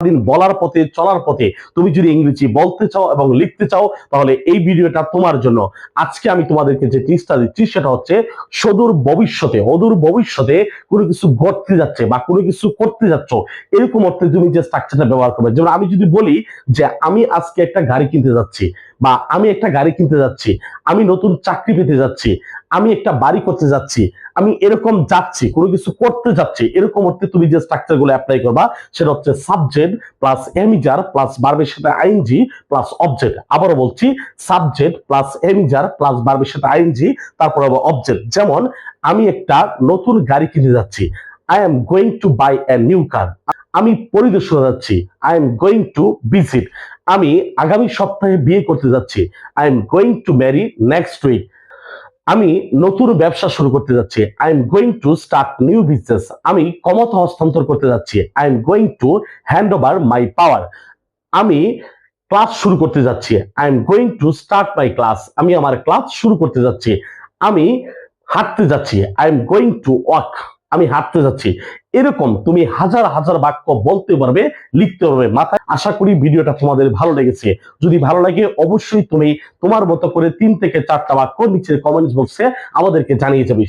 দিন বলার পথে চলার পথে তুমি যদি ইংরেজি বলতে চাও এবং লিখতে চাও তাহলে এই ভিডিওটা তোমার জন্য। আজকে আমি তোমাদেরকে যে টিপসটা দিচ্ছি সেটা হচ্ছে অদূর ভবিষ্যতে কোনো কিছু ঘটতে যাচ্ছে বা কোনো কিছু করতে যাচ্ছ, এরকম অর্থে তুমি যে স্ট্রাকচারটা ব্যবহার করবে। যেমন আমি যদি বলি যে আমি আজকে একটা গাড়ি কিনতে যাচ্ছি, বা আমি একটা গাড়ি কিনতে যাচ্ছি, আমি নতুন চাকরি পেতে যাচ্ছি, আমি একটা বাড়ি করতে যাচ্ছি, আমি এরকম যাচ্ছি, কোনো কিছু করতে যাচ্ছি, এরকম অর্থে তুমি যে স্ট্রাকচার গুলো অ্যাপ্লাই করবা সেটা হচ্ছে সাবজেক্ট প্লাস এমিজার প্লাস ভার্বের সাথে আইএনজি প্লাস অবজেক্ট। আবারও বলছি, সাবজেক্ট প্লাস এমিজার প্লাস ভার্বের সাথে আইএনজি, তারপর আবার অবজেক্ট। যেমন আমি একটা নতুন গাড়ি কিনতে যাচ্ছি, I am going to buy a new car. আমি পরিদর্শনে যাচ্ছি, I am going to visit. আমি আগামী সপ্তাহে বিয়ে করতে যাচ্ছি, I am going to marry next week. আমি নতুন ব্যবসা শুরু করতে যাচ্ছি, I am going to start new business. আমি ক্ষমতা হস্তান্তর করতে যাচ্ছি, I am going to hand over my power. আমি ক্লাস শুরু করতে যাচ্ছি, I am going to start my class. আমি আমার ক্লাস শুরু করতে যাচ্ছি। আমি হাঁটতে যাচ্ছি, I am going to walk. আমি হাঁটতে যাচ্ছি। এরকম তুমি হাজার হাজার বাক্য বলতে পারবে, লিখতে পারবে মাথায়। আশা করি ভিডিওটা তোমাদের ভালো লেগেছে। যদি ভালো লাগে অবশ্যই তুমি তোমার মতো করে 3 থেকে 4টা বাক্য নিচের কমেন্টস বক্সে আমাদেরকে জানিয়ে যাবে।